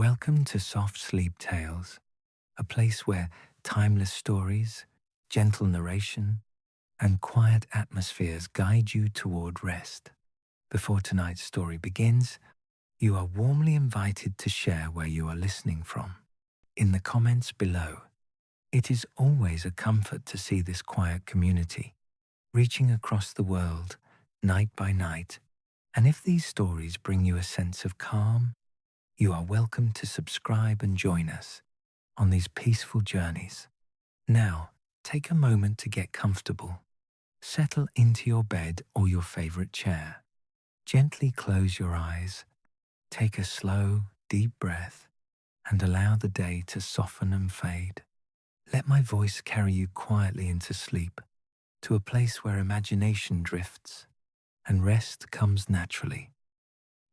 Welcome to Soft Sleeptales, a place where timeless stories, gentle narration, and quiet atmospheres guide you toward rest. Before tonight's story begins, you are warmly invited to share where you are listening from. In the comments below, it is always a comfort to see this quiet community reaching across the world night by night. And if these stories bring you a sense of calm, you are welcome to subscribe and join us on these peaceful journeys. Now, take a moment to get comfortable. Settle into your bed or your favorite chair. Gently close your eyes, take a slow, deep breath, and allow the day to soften and fade. Let my voice carry you quietly into sleep, to a place where imagination drifts and rest comes naturally.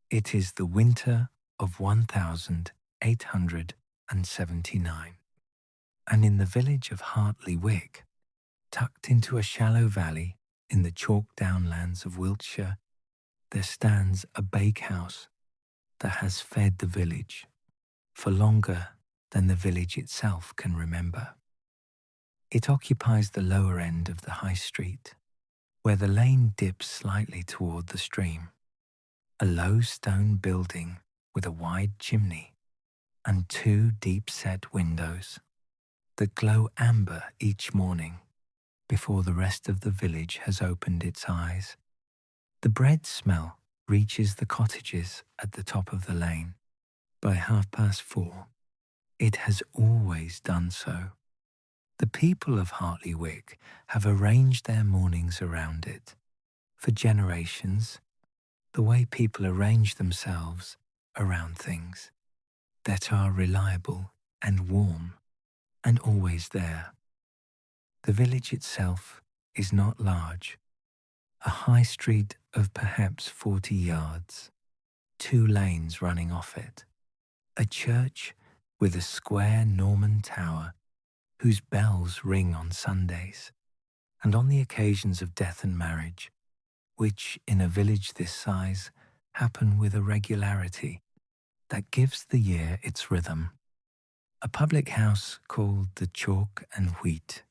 It is the winter of 1879, and in the village of Hartley Wick, tucked into a shallow valley in the chalk downlands of Wiltshire, there stands a bakehouse that has fed the village for longer than the village itself can remember. It occupies the lower end of the high street, where the lane dips slightly toward the stream. A low stone building with a wide chimney and two deep-set windows that glow amber each morning before the rest of the village has opened its eyes. The bread smell reaches the cottages at the top of the lane. By 4:30, it has always done so. The people of Hartley Wick have arranged their mornings around it. For generations, the way people arrange themselves around things that are reliable and warm and always there. The village itself is not large. A high street of perhaps 40 yards, 2 lanes running off it, a church with a square Norman tower whose bells ring on Sundays and on the occasions of death and marriage, which in a village this size happen with a regularity that gives the year its rhythm. A public house called the Chalk and Wheat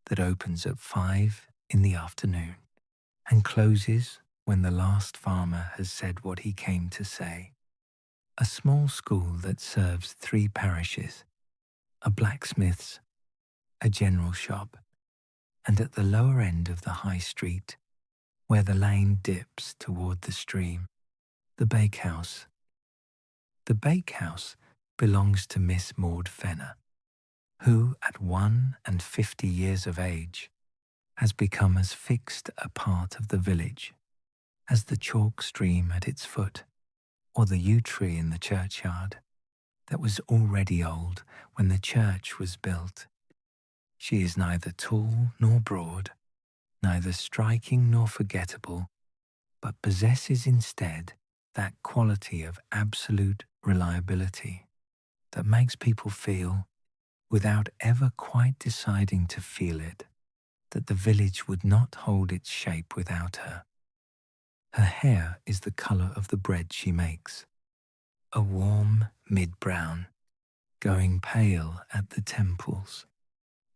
that opens at 5 in the afternoon and closes when the last farmer has said what he came to say. A small school that serves 3 parishes, a blacksmith's, a general shop, and at the lower end of the high street, where the lane dips toward the stream, the bakehouse. The bakehouse belongs to Miss Maud Fenner, who at 51 years of age has become as fixed a part of the village as the chalk stream at its foot, or the yew tree in the churchyard that was already old when the church was built. She is neither tall nor broad, neither striking nor forgettable, but possesses instead that quality of absolute reliability that makes people feel, without ever quite deciding to feel it, that the village would not hold its shape without her. Her hair is the color of the bread she makes, a warm mid-brown, going pale at the temples,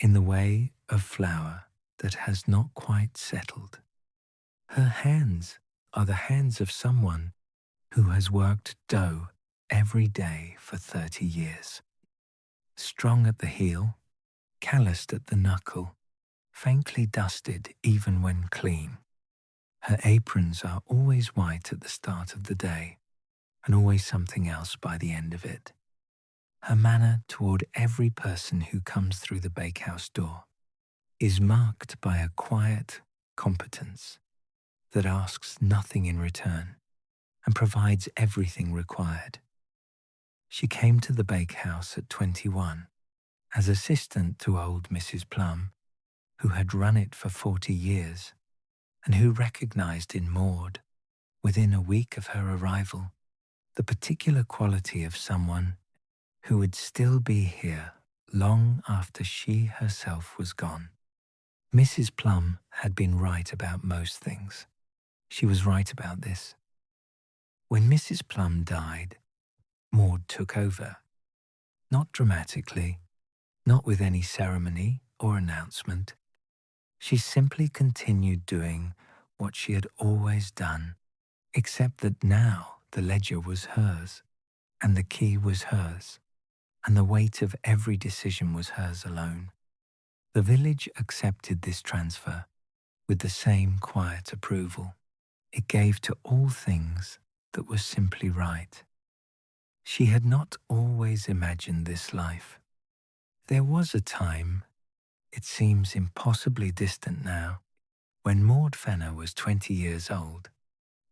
in the way of flour that has not quite settled. Her hands are the hands of someone who has worked dough every day for 30 years. Strong at the heel, calloused at the knuckle, faintly dusted even when clean. Her aprons are always white at the start of the day, and always something else by the end of it. Her manner toward every person who comes through the bakehouse door is marked by a quiet competence that asks nothing in return and provides everything required. She came to the bakehouse at 21 as assistant to old Mrs. Plum, who had run it for 40 years and who recognized in Maud, within a week of her arrival, the particular quality of someone who would still be here long after she herself was gone. Mrs. Plum had been right about most things. She was right about this. When Mrs. Plum died, Maud took over, not dramatically, not with any ceremony or announcement. She simply continued doing what she had always done, except that now the ledger was hers, and the key was hers, and the weight of every decision was hers alone. The village accepted this transfer with the same quiet approval. It gave to all things that was simply right. She had not always imagined this life. There was a time, it seems impossibly distant now, when Maud Fenner was 20 years old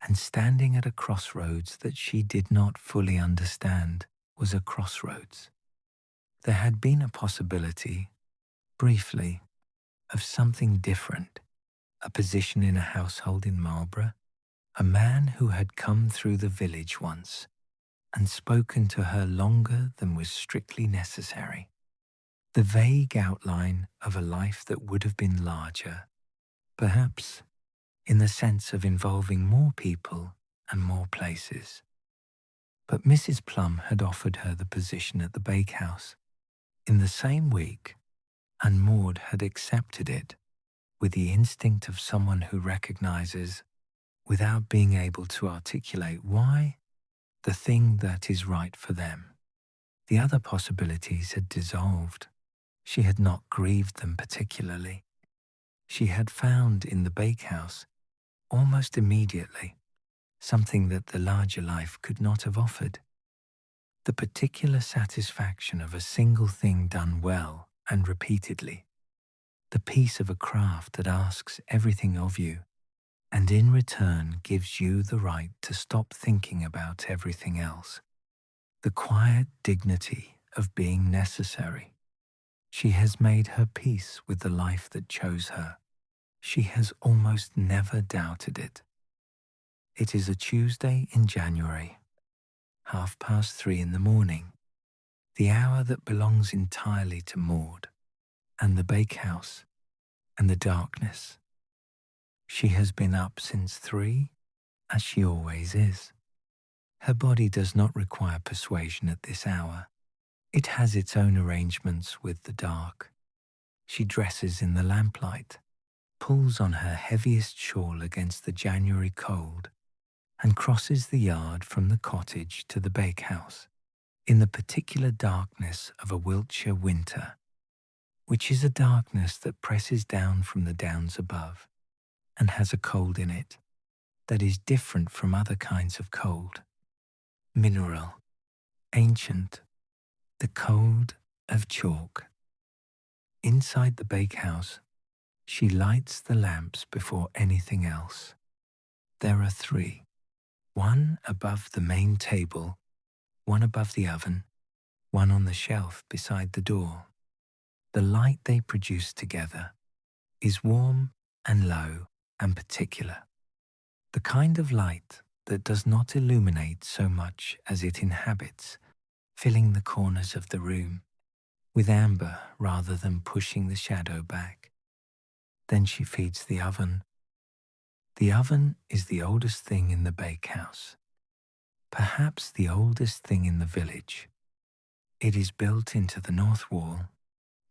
and standing at a crossroads that she did not fully understand was a crossroads. There had been a possibility, briefly, of something different, a position in a household in Marlborough, a man who had come through the village once and spoken to her longer than was strictly necessary. The vague outline of a life that would have been larger, perhaps in the sense of involving more people and more places. But Mrs. Plum had offered her the position at the bakehouse in the same week, and Maud had accepted it with the instinct of someone who recognizes, without being able to articulate why, the thing that is right for them. The other possibilities had dissolved. She had not grieved them particularly. She had found in the bakehouse, almost immediately, something that the larger life could not have offered. The particular satisfaction of a single thing done well and repeatedly. The piece of a craft that asks everything of you and in return gives you the right to stop thinking about everything else. The quiet dignity of being necessary. She has made her peace with the life that chose her. She has almost never doubted it. It is a Tuesday in January, 3:30 in the morning, the hour that belongs entirely to Maud and the bakehouse and the darkness. She has been up since 3, as she always is. Her body does not require persuasion at this hour. It has its own arrangements with the dark. She dresses in the lamplight, pulls on her heaviest shawl against the January cold, and crosses the yard from the cottage to the bakehouse in the particular darkness of a Wiltshire winter, which is a darkness that presses down from the downs above and has a cold in it that is different from other kinds of cold, mineral, ancient, the cold of chalk. Inside the bakehouse, she lights the lamps before anything else. There are 3, one above the main table, one above the oven, one on the shelf beside the door. The light they produce together is warm and low and particular, the kind of light that does not illuminate so much as it inhabits, filling the corners of the room with amber rather than pushing the shadow back. Then she feeds the oven. The oven is the oldest thing in the bakehouse, perhaps the oldest thing in the village. It is built into the north wall,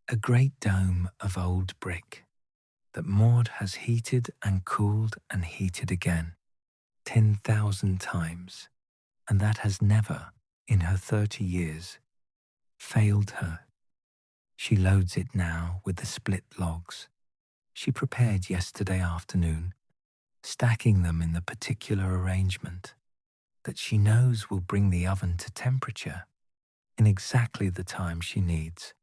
a great dome of old brick that Maud has heated and cooled and heated again 10,000 times, and that has never, in her 30 years, failed her. She loads it now with the split logs she prepared yesterday afternoon, stacking them in the particular arrangement that she knows will bring the oven to temperature in exactly the time she needs.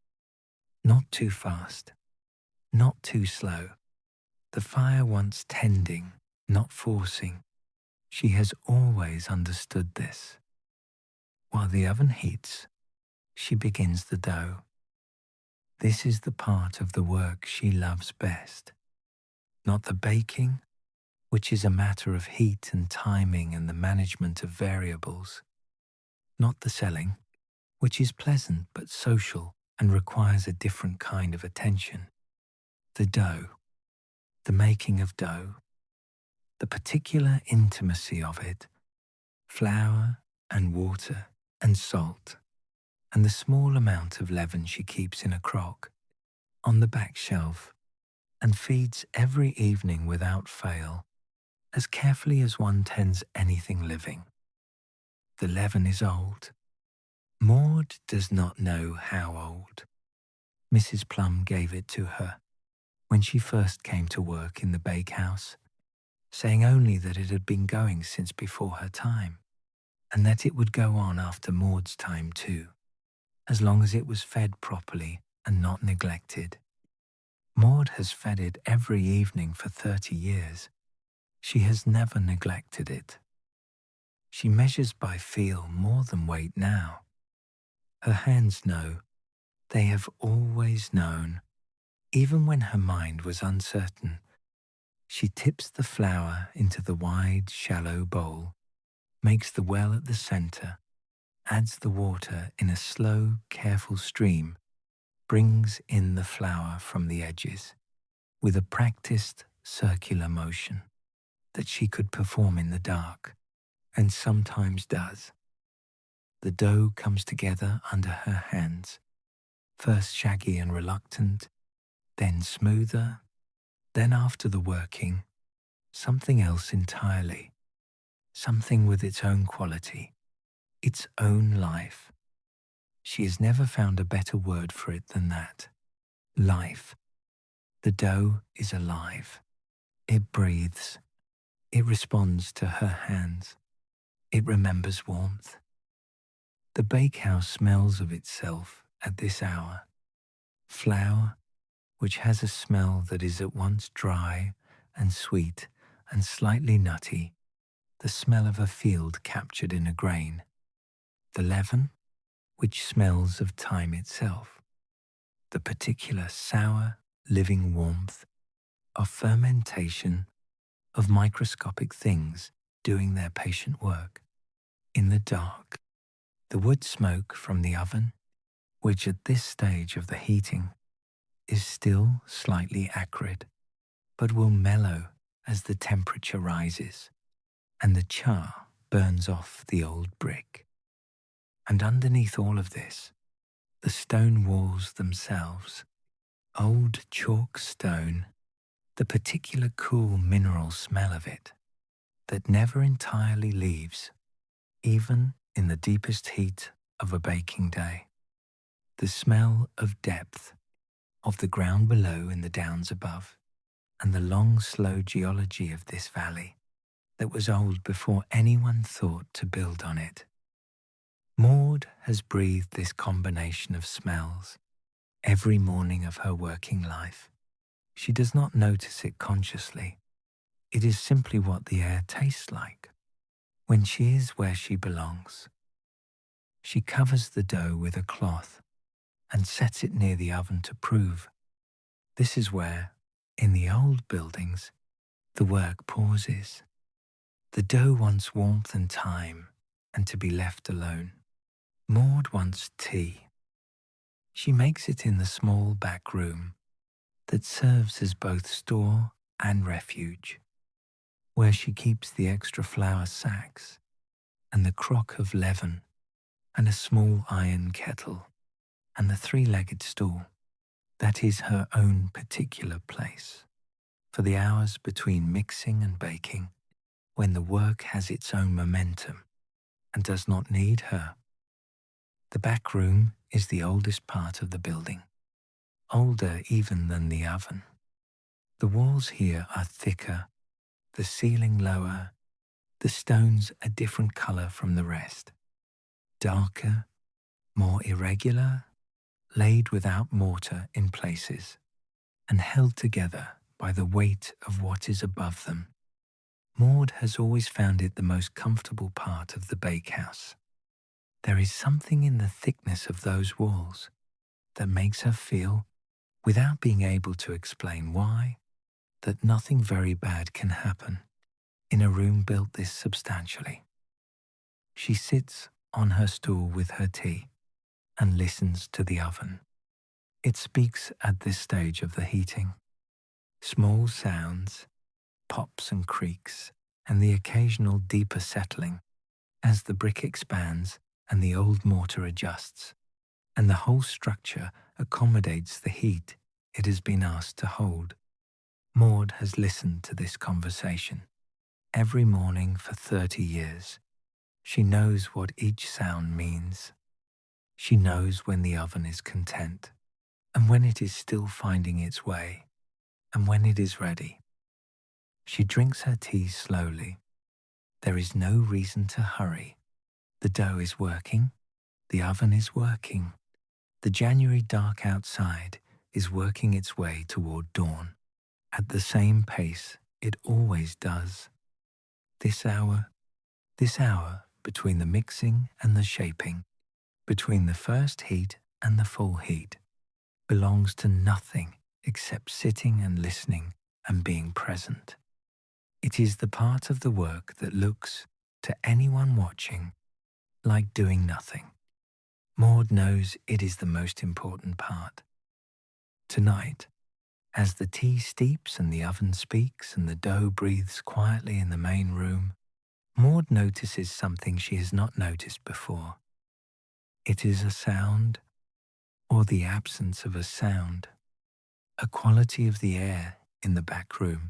Not too fast, not too slow. The fire wants tending, not forcing. She has always understood this. While the oven heats, she begins the dough. This is the part of the work she loves best. Not the baking, which is a matter of heat and timing and the management of variables. Not the selling, which is pleasant but social and requires a different kind of attention. The dough, the making of dough, the particular intimacy of it, flour and water, and salt, and the small amount of leaven she keeps in a crock on the back shelf and feeds every evening without fail, as carefully as one tends anything living. The leaven is old. Maud does not know how old. Mrs. Plum gave it to her when she first came to work in the bakehouse, saying only that it had been going since before her time, and that it would go on after Maud's time too, as long as it was fed properly and not neglected. Maud has fed it every evening for 30 years. She has never neglected it. She measures by feel more than weight now. Her hands know. They have always known. Even when her mind was uncertain, she tips the flour into the wide, shallow bowl, makes the well at the center, adds the water in a slow, careful stream, brings in the flour from the edges, with a practiced circular motion that she could perform in the dark, and sometimes does. The dough comes together under her hands, first shaggy and reluctant, then smoother, then after the working, something else entirely, something with its own quality, its own life. She has never found a better word for it than that. Life. The dough is alive. It breathes. It responds to her hands. It remembers warmth. The bakehouse smells of itself at this hour. Flour, which has a smell that is at once dry and sweet and slightly nutty, the smell of a field captured in a grain. The leaven, which smells of time itself, the particular sour, living warmth of fermentation, of microscopic things doing their patient work. In the dark, the wood smoke from the oven, which at this stage of the heating is still slightly acrid, but will mellow as the temperature rises, and the char burns off the old brick. And underneath all of this, the stone walls themselves, old chalk stone, the particular cool mineral smell of it that never entirely leaves, even in the deepest heat of a baking day. The smell of depth, of the ground below and the downs above, and the long, slow geology of this valley that was old before anyone thought to build on it. Maud has breathed this combination of smells every morning of her working life. She does not notice it consciously. It is simply what the air tastes like when she is where she belongs. She covers the dough with a cloth and sets it near the oven to prove. This is where, in the old buildings, the work pauses. The dough wants warmth and time, and to be left alone. Maud wants tea. She makes it in the small back room that serves as both store and refuge, where she keeps the extra flour sacks and the crock of leaven and a small iron kettle and the three-legged stool. That is her own particular place for the hours between mixing and baking, when the work has its own momentum and does not need her. The back room is the oldest part of the building, older even than the oven. The walls here are thicker, the ceiling lower, the stones a different color from the rest, darker, more irregular, laid without mortar in places, and held together by the weight of what is above them. Maud has always found it the most comfortable part of the bakehouse. There is something in the thickness of those walls that makes her feel, without being able to explain why, that nothing very bad can happen in a room built this substantially. She sits on her stool with her tea and listens to the oven. It speaks at this stage of the heating. Small sounds, pops and creaks, and the occasional deeper settling as the brick expands and the old mortar adjusts, and the whole structure accommodates the heat it has been asked to hold. Maud has listened to this conversation every morning for 30 years. She knows what each sound means. She knows when the oven is content, and when it is still finding its way, and when it is ready. She drinks her tea slowly. There is no reason to hurry. The dough is working. The oven is working. The January dark outside is working its way toward dawn at the same pace it always does. This hour between the mixing and the shaping, between the first heat and the full heat, belongs to nothing except sitting and listening and being present. It is the part of the work that looks, to anyone watching, like doing nothing. Maud knows it is the most important part. Tonight, as the tea steeps and the oven speaks and the dough breathes quietly in the main room, Maud notices something she has not noticed before. It is a sound, or the absence of a sound, a quality of the air in the back room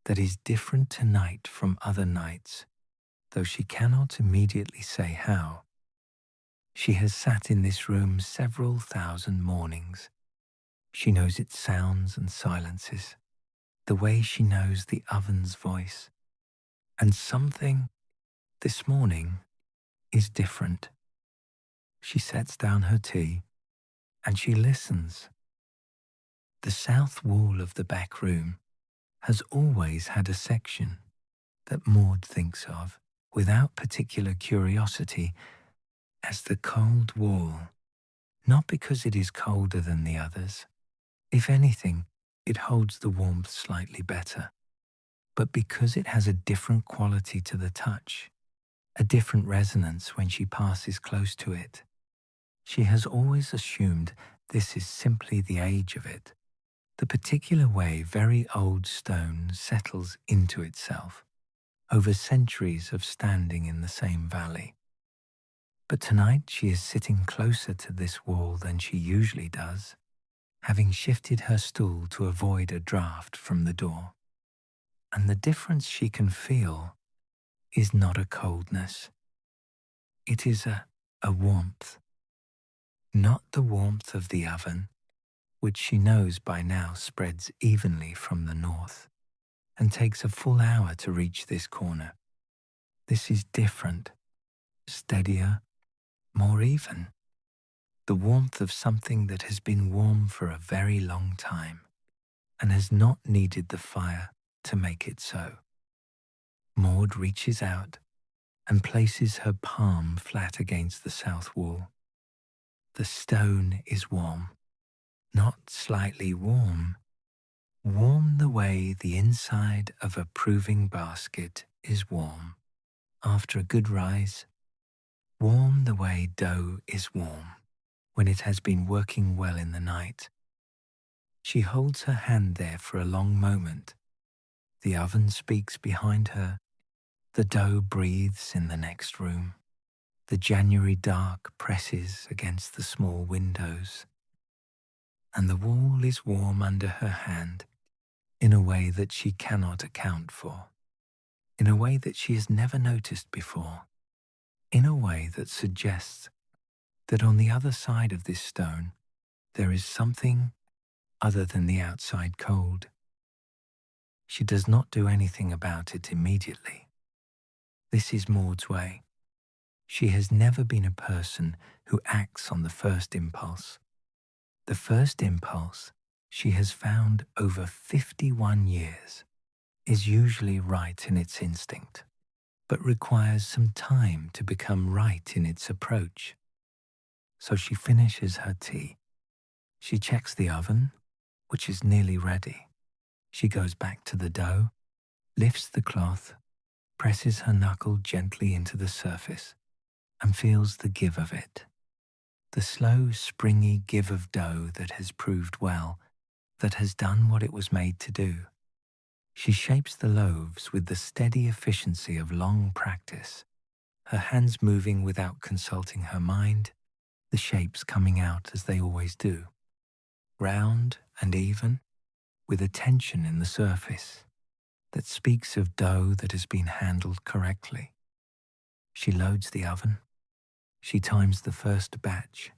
that is different tonight from other nights, though she cannot immediately say how. She has sat in this room several thousand mornings. She knows its sounds and silences, the way she knows the oven's voice. And something, this morning, is different. She sets down her tea, and she listens. The south wall of the back room has always had a section that Maud thinks of, without particular curiosity, as the cold wall, not because it is colder than the others. If anything, it holds the warmth slightly better, but because it has a different quality to the touch, a different resonance when she passes close to it. She has always assumed this is simply the age of it, the particular way very old stone settles into itself over centuries of standing in the same valley. But tonight she is sitting closer to this wall than she usually does, having shifted her stool to avoid a draught from the door. And the difference she can feel is not a coldness. It is a warmth. Not the warmth of the oven, which she knows by now spreads evenly from the north and takes a full hour to reach this corner. This is different, steadier, more even. The warmth of something that has been warm for a very long time and has not needed the fire to make it so. Maud reaches out and places her palm flat against the south wall. The stone is warm, not slightly warm, warm the way the inside of a proving basket is warm after a good rise, warm the way dough is warm when it has been working well in the night. She holds her hand there for a long moment. The oven speaks behind her. The dough breathes in the next room. The January dark presses against the small windows. And the wall is warm under her hand in a way that she cannot account for, in a way that she has never noticed before, in a way that suggests that on the other side of this stone there is something other than the outside cold. She does not do anything about it immediately. This is Maud's way. She has never been a person who acts on the first impulse. The first impulse, she has found over 51 years, is usually right in its instinct, but requires some time to become right in its approach. So she finishes her tea. She checks the oven, which is nearly ready. She goes back to the dough, lifts the cloth, presses her knuckle gently into the surface, and feels the give of it. The slow, springy give of dough that has proved well, that has done what it was made to do. She shapes the loaves with the steady efficiency of long practice. her hands moving without consulting her mind, the shapes coming out as they always do, round and even, with a tension in the surface that speaks of dough that has been handled correctly. She loads the oven. She times the first batch.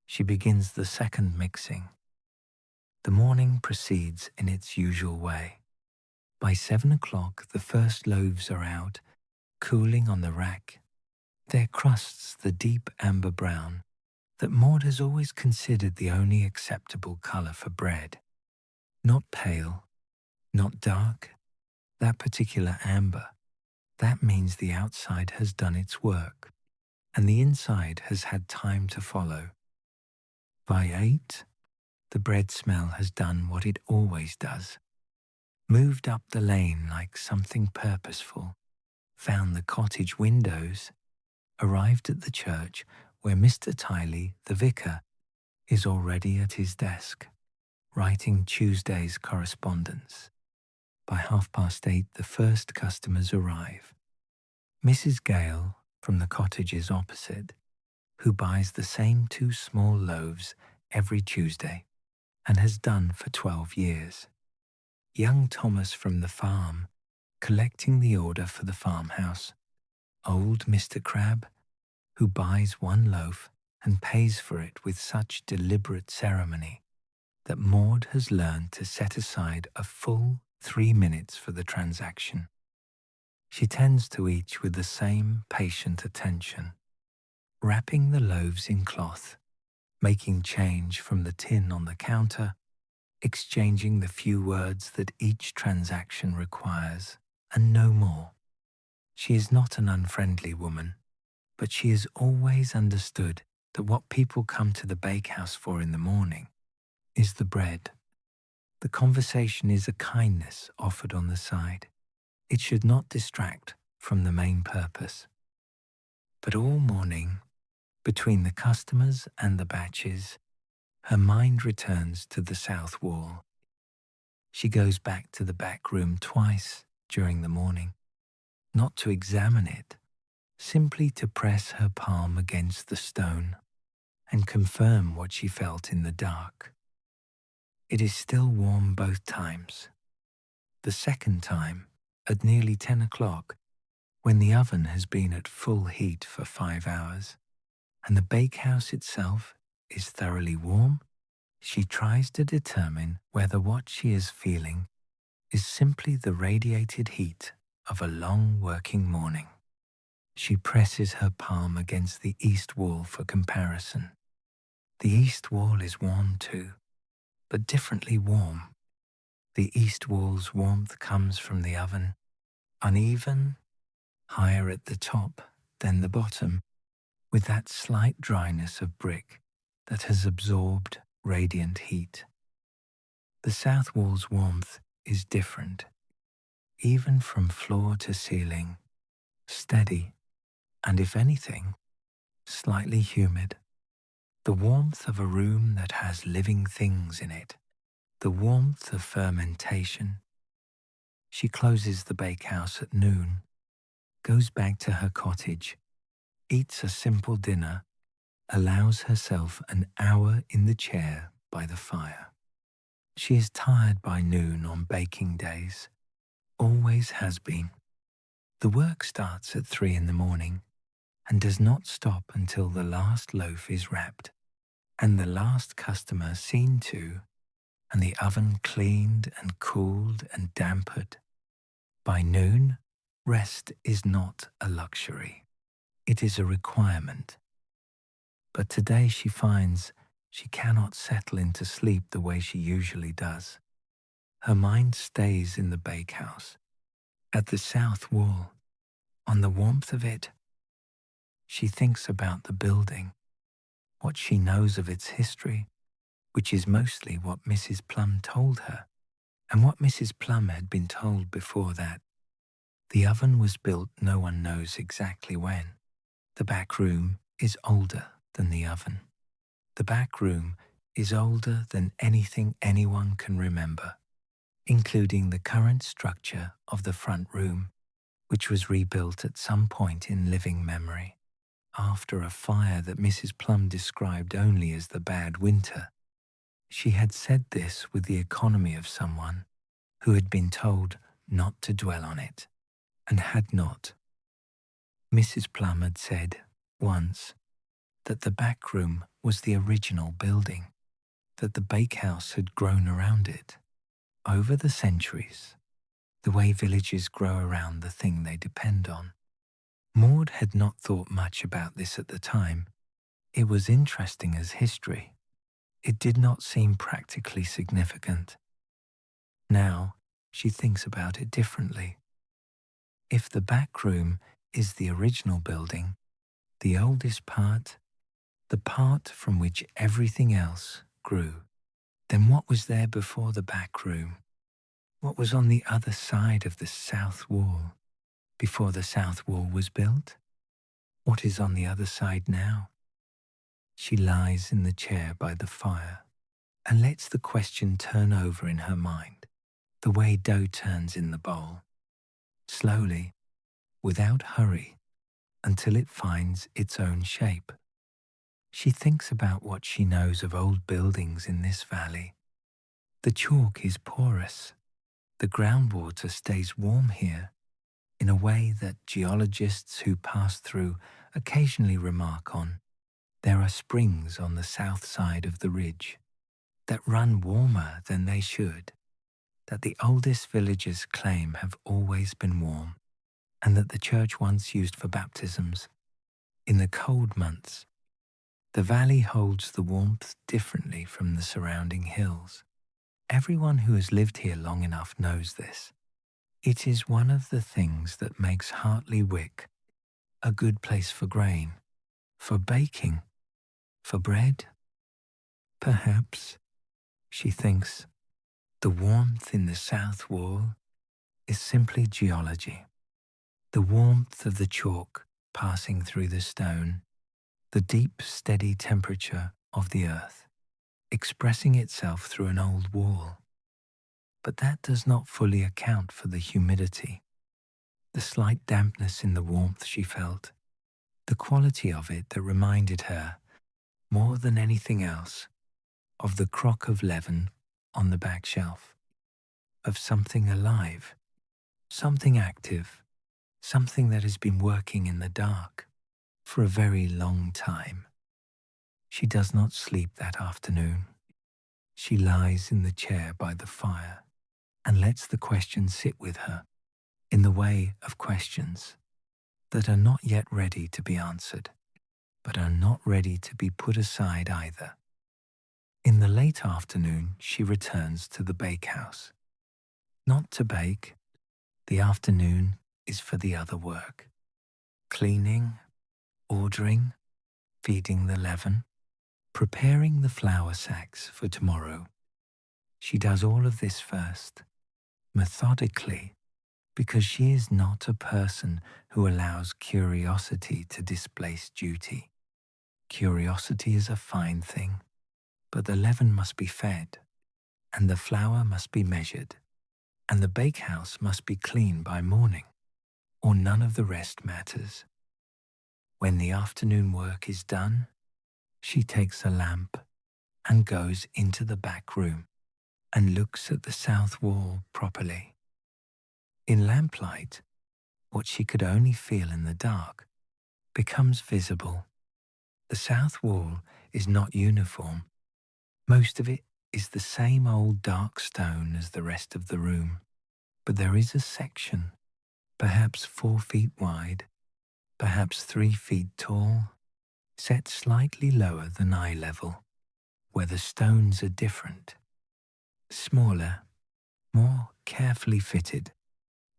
She begins the second mixing. The morning proceeds in its usual way. By 7 o'clock, the first loaves are out, cooling on the rack, their crusts the deep amber brown that Maud has always considered the only acceptable colour for bread. Not pale, not dark, that particular amber. That means the outside has done its work, and the inside has had time to follow. By 8, the bread smell has done what it always does, moved up the lane like something purposeful, found the cottage windows, arrived at the church where Mr. Tiley, the vicar, is already at his desk, writing Tuesday's correspondence. By 8:30, the first customers arrive. Mrs. Gale, from the cottages opposite, who buys the same 2 small loaves every Tuesday and has done for 12 years. Young Thomas from the farm, collecting the order for the farmhouse. Old Mr. Crabbe, who buys 1 loaf and pays for it with such deliberate ceremony that Maud has learned to set aside a full 3 minutes for the transaction. She tends to each with the same patient attention, wrapping the loaves in cloth, making change from the tin on the counter, exchanging the few words that each transaction requires, and no more. She is not an unfriendly woman, but she has always understood that what people come to the bakehouse for in the morning is the bread. The conversation is a kindness offered on the side. It should not distract from the main purpose. But all morning, between the customers and the batches, her mind returns to the south wall. She goes back to the back room twice during the morning, not to examine it, simply to press her palm against the stone and confirm what she felt in the dark. It is still warm both times. The second time, at nearly 10 o'clock, when the oven has been at full heat for 5 hours, and the bakehouse itself is thoroughly warm, she tries to determine whether what she is feeling is simply the radiated heat of a long working morning. She presses her palm against the east wall for comparison. The east wall is warm too, but differently warm. The east wall's warmth comes from the oven, uneven, higher at the top than the bottom, with that slight dryness of brick that has absorbed radiant heat. The south wall's warmth is different, even from floor to ceiling, steady, and if anything, slightly humid. The warmth of a room that has living things in it, the warmth of fermentation. She closes the bakehouse at noon, goes back to her cottage, eats a simple dinner, allows herself an hour in the chair by the fire. She is tired by noon on baking days, always has been. The work starts at 3 in the morning and does not stop until the last loaf is wrapped and the last customer seen to, and the oven cleaned and cooled and dampered. By noon, rest is not a luxury. It is a requirement. But today she finds she cannot settle into sleep the way she usually does. Her mind stays in the bakehouse, at the south wall, on the warmth of it. She thinks about the building, what she knows of its history, which is mostly what Mrs. Plum told her, and what Mrs. Plum had been told before that. The oven was built no one knows exactly when. The back room is older than the oven. The back room is older than anything anyone can remember, including the current structure of the front room, which was rebuilt at some point in living memory after a fire that Mrs. Plum described only as the bad winter. She had said this with the economy of someone who had been told not to dwell on it, and had not. Mrs. Plum had said once that the back room was the original building, that the bakehouse had grown around it. Over the centuries, the way villages grow around the thing they depend on. Maud had not thought much about this at the time. It was interesting as history. It did not seem practically significant. Now, she thinks about it differently. If the back room is the original building, the oldest part, the part from which everything else grew, then what was there before the back room? What was on the other side of the south wall, before the south wall was built? What is on the other side now? She lies in the chair by the fire and lets the question turn over in her mind, the way dough turns in the bowl, slowly, without hurry, until it finds its own shape. She thinks about what she knows of old buildings in this valley. The chalk is porous. The groundwater stays warm here in a way that geologists who pass through occasionally remark on. There are springs on the south side of the ridge that run warmer than they should, that the oldest villagers claim have always been warm, and that the church once used for baptisms. In the cold months, the valley holds the warmth differently from the surrounding hills. Everyone who has lived here long enough knows this. It is one of the things that makes Hartley Wick a good place for grain, for baking, for bread. Perhaps, she thinks, the warmth in the south wall is simply geology. The warmth of the chalk passing through the stone, the deep, steady temperature of the earth, expressing itself through an old wall. But that does not fully account for the humidity, the slight dampness in the warmth she felt, the quality of it that reminded her, more than anything else, of the crock of leaven on the back shelf, of something alive, something active, something that has been working in the dark for a very long time. She does not sleep that afternoon. She lies in the chair by the fire and lets the question sit with her in the way of questions that are not yet ready to be answered, but are not ready to be put aside either. In the late afternoon, she returns to the bakehouse. Not to bake. The afternoon is for the other work. Cleaning, ordering, feeding the leaven, preparing the flour sacks for tomorrow. She does all of this first, methodically, because she is not a person who allows curiosity to displace duty. Curiosity is a fine thing, but the leaven must be fed, and the flour must be measured, and the bakehouse must be clean by morning, or none of the rest matters. When the afternoon work is done, she takes a lamp and goes into the back room and looks at the south wall properly. In lamplight, what she could only feel in the dark becomes visible. The south wall is not uniform. Most of it is the same old dark stone as the rest of the room, but there is a section, perhaps 4 feet wide, perhaps 3 feet tall, set slightly lower than eye level, where the stones are different, smaller, more carefully fitted,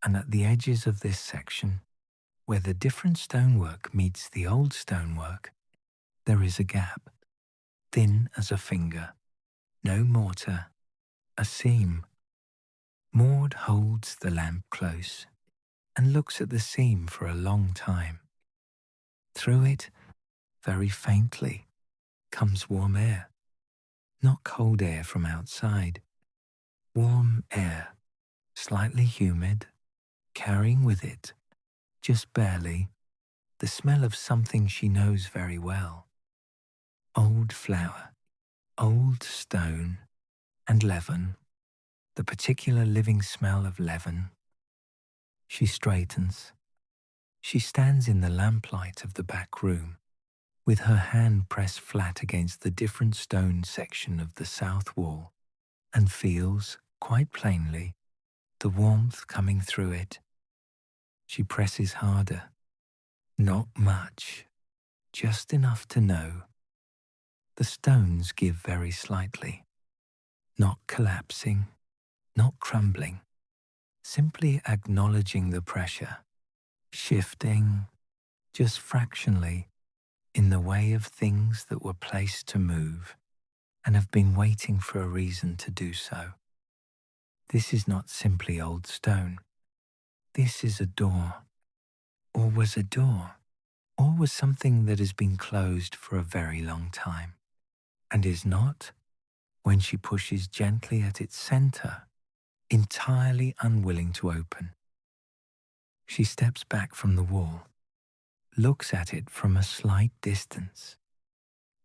and at the edges of this section, where the different stonework meets the old stonework, there is a gap, thin as a finger, no mortar, a seam. Maud holds the lamp close and looks at the seam for a long time. Through it, very faintly, comes warm air, not cold air from outside. Warm air, slightly humid, carrying with it just barely, the smell of something she knows very well. Old flour, old stone, and leaven, the particular living smell of leaven. She straightens. She stands in the lamplight of the back room, with her hand pressed flat against the different stone section of the south wall, and feels, quite plainly, the warmth coming through it. She presses harder. Not much, just enough to know. The stones give very slightly, not collapsing, not crumbling, simply acknowledging the pressure, shifting, just fractionally, in the way of things that were placed to move and have been waiting for a reason to do so. This is not simply old stone. This is a door, or was a door, or was something that has been closed for a very long time, and is not, when she pushes gently at its center, entirely unwilling to open. She steps back from the wall, looks at it from a slight distance.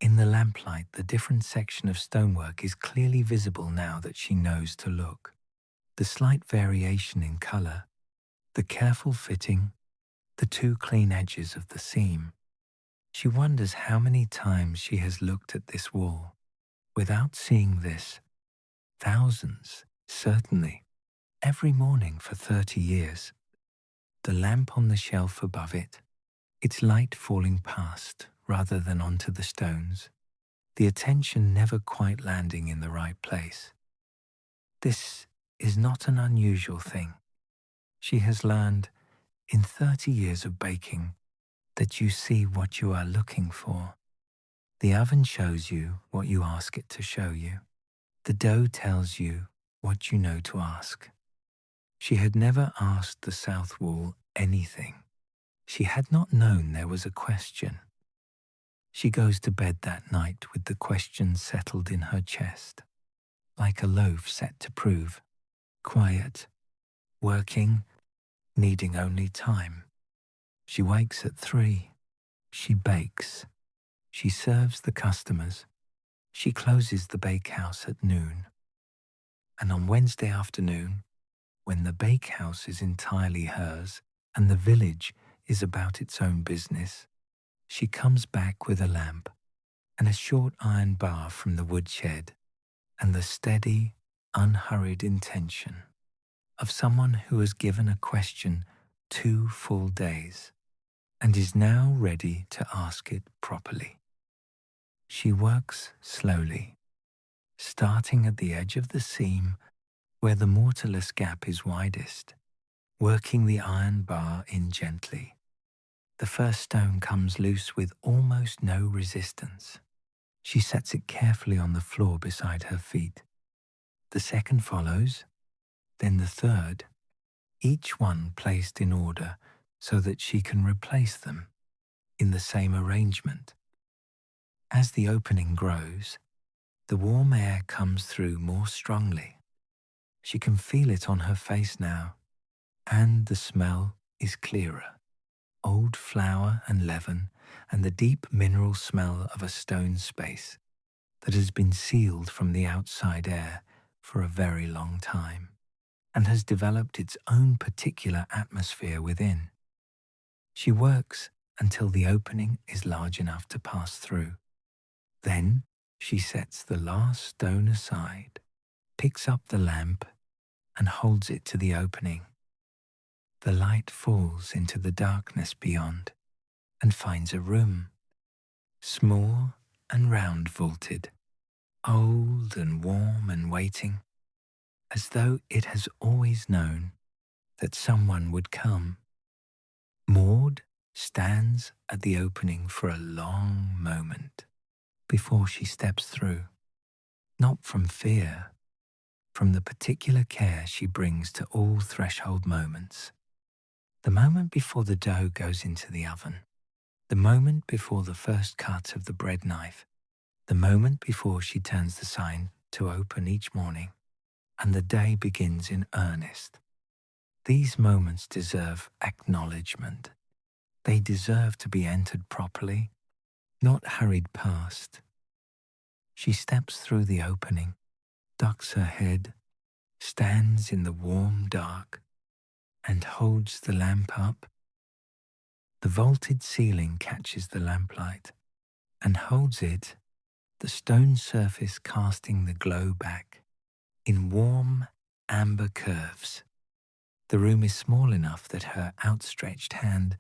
In the lamplight, the different section of stonework is clearly visible now that she knows to look. The slight variation in color, the careful fitting, the two clean edges of the seam. She wonders how many times she has looked at this wall without seeing this. Thousands, certainly, every morning for 30 years. The lamp on the shelf above it, its light falling past rather than onto the stones, the attention never quite landing in the right place. This is not an unusual thing. She has learned, in 30 years of baking, that you see what you are looking for. The oven shows you what you ask it to show you. The dough tells you what you know to ask. She had never asked the south wall anything. She had not known there was a question. She goes to bed that night with the question settled in her chest, like a loaf set to prove, quiet, working, needing only time. She wakes at 3. She bakes. She serves the customers. She closes the bakehouse at noon. And on Wednesday afternoon, when the bakehouse is entirely hers and the village is about its own business, she comes back with a lamp and a short iron bar from the woodshed and the steady, unhurried intention of someone who has given a question 2 full days and is now ready to ask it properly. She works slowly, starting at the edge of the seam where the mortarless gap is widest, working the iron bar in gently. The first stone comes loose with almost no resistance. She sets it carefully on the floor beside her feet. The second follows, then the third, each one placed in order so that she can replace them in the same arrangement. As the opening grows, the warm air comes through more strongly. She can feel it on her face now, and the smell is clearer. Old flour and leaven, and the deep mineral smell of a stone space that has been sealed from the outside air for a very long time, and has developed its own particular atmosphere within. She works until the opening is large enough to pass through. Then she sets the last stone aside, picks up the lamp, and holds it to the opening. The light falls into the darkness beyond and finds a room, small and round vaulted, old and warm and waiting, as though it has always known that someone would come. Maud stands at the opening for a long moment before she steps through, not from fear, from the particular care she brings to all threshold moments. The moment before the dough goes into the oven, the moment before the first cut of the bread knife, the moment before she turns the sign to open each morning, and the day begins in earnest. These moments deserve acknowledgement. They deserve to be entered properly, not hurried past. She steps through the opening, ducks her head, stands in the warm dark, and holds the lamp up. The vaulted ceiling catches the lamplight and holds it, the stone surface casting the glow back in warm amber curves. The room is small enough that her outstretched hand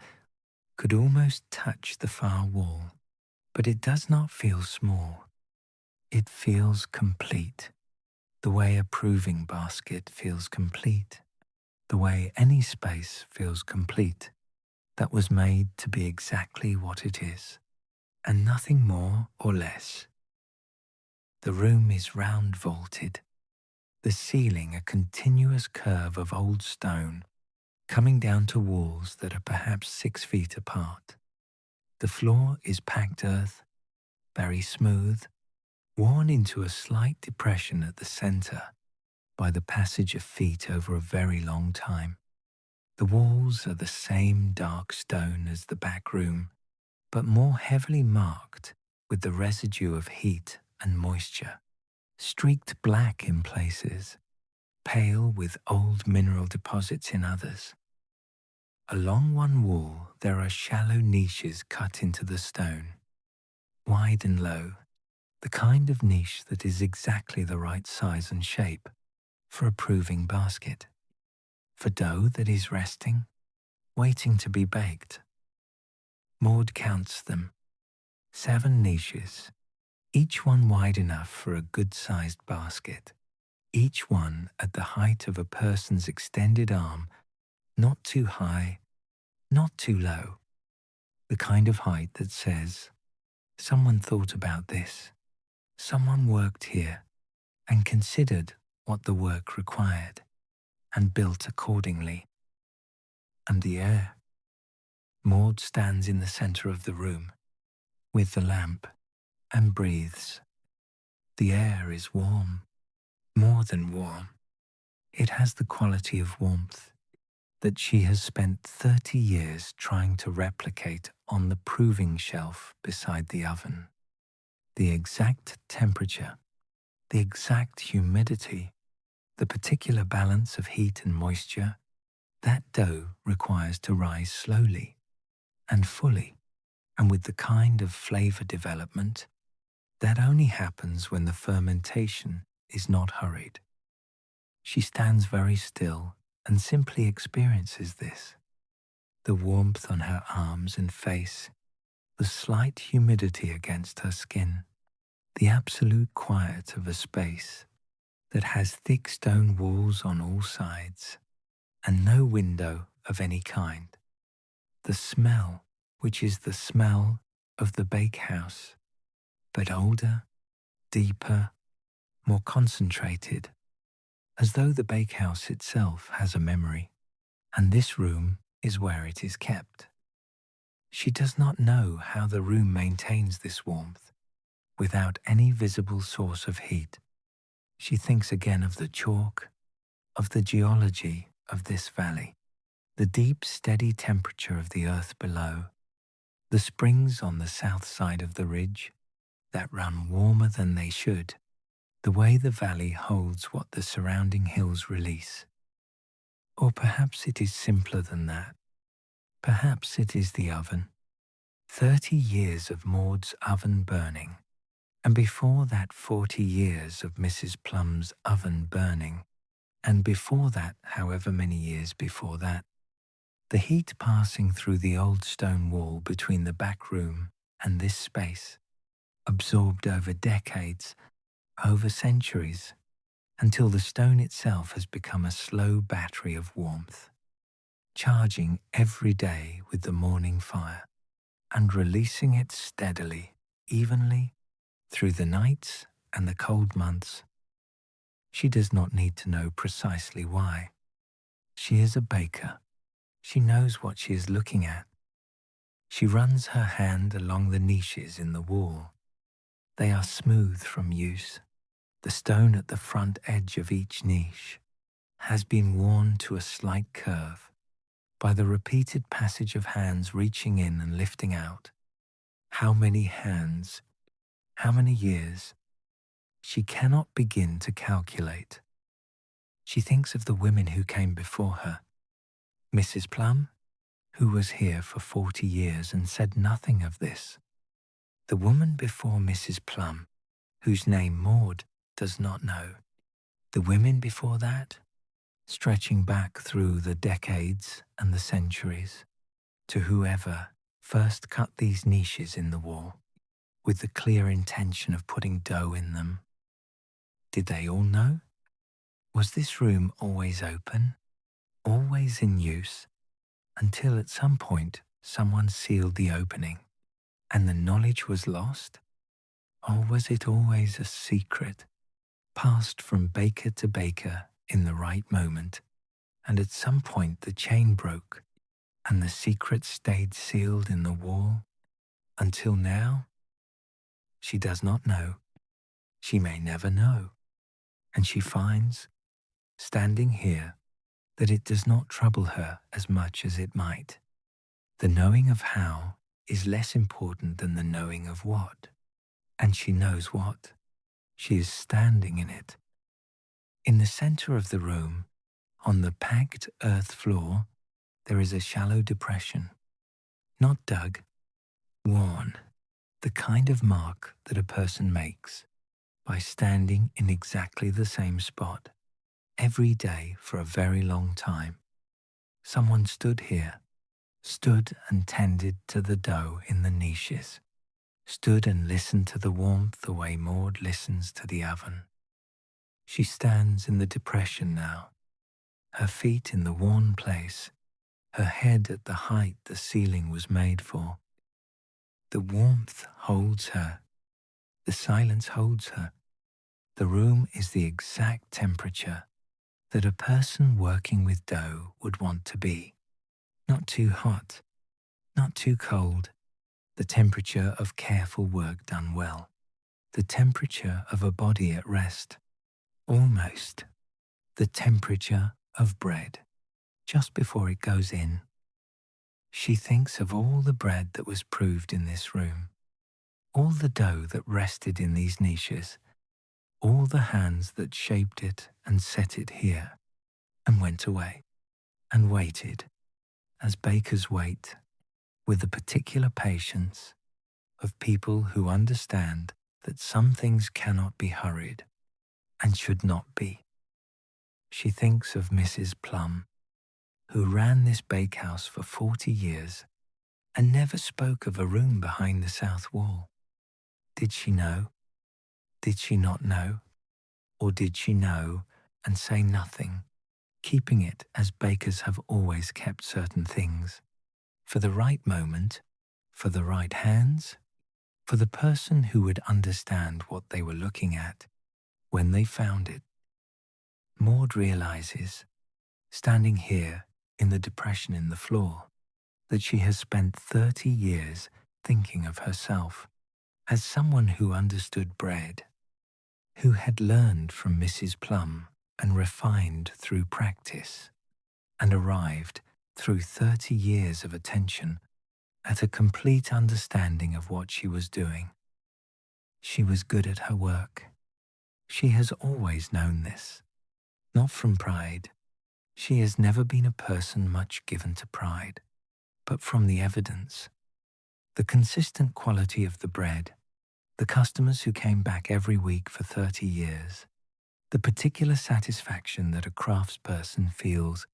could almost touch the far wall, but it does not feel small. It feels complete, the way a proving basket feels complete, the way any space feels complete that was made to be exactly what it is, and nothing more or less. The room is round vaulted, the ceiling a continuous curve of old stone, coming down to walls that are perhaps 6 feet apart. The floor is packed earth, very smooth, worn into a slight depression at the center by the passage of feet over a very long time. The walls are the same dark stone as the back room, but more heavily marked with the residue of heat and moisture, streaked black in places, pale with old mineral deposits in others. Along one wall there are shallow niches cut into the stone, wide and low, the kind of niche that is exactly the right size and shape for a proving basket, for dough that is resting, waiting to be baked. Maud counts them, 7 niches, each one wide enough for a good-sized basket, each one at the height of a person's extended arm, not too high, not too low, the kind of height that says, someone thought about this, someone worked here and considered what the work required and built accordingly. And the air. Maud stands in the center of the room with the lamp and breathes. The air is warm, more than warm. It has the quality of warmth that she has spent 30 years trying to replicate on the proving shelf beside the oven. The exact temperature, the exact humidity, the particular balance of heat and moisture, that dough requires to rise slowly and fully, and with the kind of flavor development that only happens when the fermentation is not hurried. She stands very still and simply experiences this. The warmth on her arms and face, the slight humidity against her skin, the absolute quiet of a space that has thick stone walls on all sides and no window of any kind. The smell, which is the smell of the bakehouse, but older, deeper, more concentrated, as though the bakehouse itself has a memory, and this room is where it is kept. She does not know how the room maintains this warmth without any visible source of heat. She thinks again of the chalk, of the geology of this valley, the deep, steady temperature of the earth below, the springs on the south side of the ridge that run warmer than they should, the way the valley holds what the surrounding hills release. Or perhaps it is simpler than that. Perhaps it is the oven. 30 years of Maud's oven burning, and before that 40 years of Mrs. Plum's oven burning, and before that however many years before that, the heat passing through the old stone wall between the back room and this space, absorbed over decades, over centuries, until the stone itself has become a slow battery of warmth, charging every day with the morning fire, and releasing it steadily, evenly, through the nights and the cold months. She does not need to know precisely why. She is a baker. She knows what she is looking at. She runs her hand along the niches in the wall. They are smooth from use, the stone at the front edge of each niche, has been worn to a slight curve by the repeated passage of hands reaching in and lifting out. How many hands, how many years, she cannot begin to calculate. She thinks of the women who came before her. Mrs. Plum, who was here for 40 years and said nothing of this. The woman before Mrs. Plum, whose name Maud does not know. The women before that, stretching back through the decades and the centuries, to whoever first cut these niches in the wall with the clear intention of putting dough in them. Did they all know? Was this room always open, always in use, until at some point someone sealed the opening and the knowledge was lost? Or was it always a secret, passed from baker to baker in the right moment, and at some point the chain broke and the secret stayed sealed in the wall until now? She does not know. She may never know. And she finds, standing here, that it does not trouble her as much as it might. The knowing of how is less important than the knowing of what. And she knows what. She is standing in it. In the center of the room, on the packed earth floor, there is a shallow depression. Not dug, worn, the kind of mark that a person makes by standing in exactly the same spot every day for a very long time. Someone stood here, stood and tended to the dough in the niches, stood and listened to the warmth the way Maud listens to the oven. She stands in the depression now, her feet in the worn place, her head at the height the ceiling was made for. The warmth holds her. The silence holds her. The room is the exact temperature that a person working with dough would want to be. Not too hot, not too cold. The temperature of careful work done well. The temperature of a body at rest. Almost the temperature of bread just before it goes in. She thinks of all the bread that was proved in this room, all the dough that rested in these niches, all the hands that shaped it and set it here, and went away, and waited, as bakers wait, with the particular patience of people who understand that some things cannot be hurried, and should not be. She thinks of Mrs. Plum, who ran this bakehouse for 40 years and never spoke of a room behind the south wall. Did she know? Did she not know? Or did she know and say nothing, keeping it as bakers have always kept certain things, for the right moment, for the right hands, for the person who would understand what they were looking at when they found it? Maud realizes, standing here in the depression in the floor, that she has spent 30 years thinking of herself as someone who understood bread, who had learned from Mrs. Plum and refined through practice, and arrived through 30 years of attention at a complete understanding of what she was doing. She was good at her work. She has always known this, not from pride. She has never been a person much given to pride, but from the evidence, the consistent quality of the bread, the customers who came back every week for 30 years, the particular satisfaction that a craftsperson feels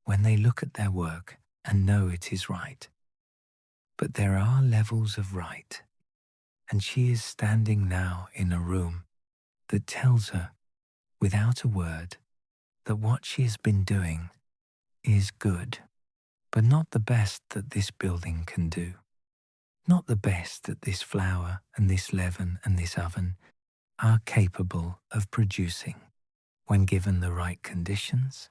when they look at their work and know it is right. But there are levels of right, and she is standing now in a room that tells her, without a word, that what she has been doing is good, but not the best that this building can do, not the best that this flour and this leaven and this oven are capable of producing when given the right conditions.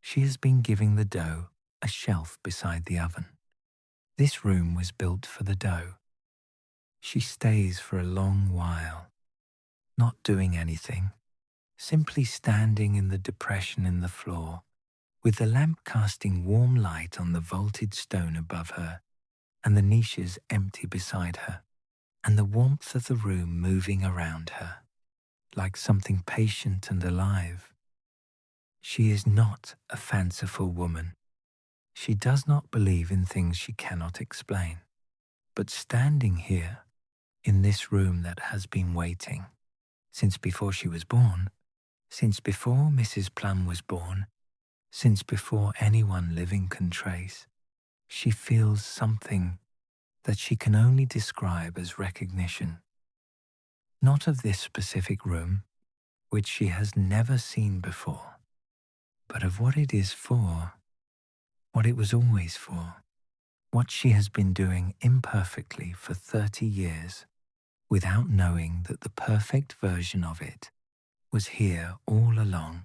She has been giving the dough a shelf beside the oven. This room was built for the dough. She stays for a long while, not doing anything, simply standing in the depression in the floor, with the lamp casting warm light on the vaulted stone above her, and the niches empty beside her, and the warmth of the room moving around her, like something patient and alive. She is not a fanciful woman. She does not believe in things she cannot explain. But standing here, in this room that has been waiting, since before she was born, since before Mrs. Plum was born, since before anyone living can trace, she feels something that she can only describe as recognition. Not of this specific room, which she has never seen before, but of what it is for, what it was always for, what she has been doing imperfectly for 30 years, without knowing that the perfect version of it was here all along,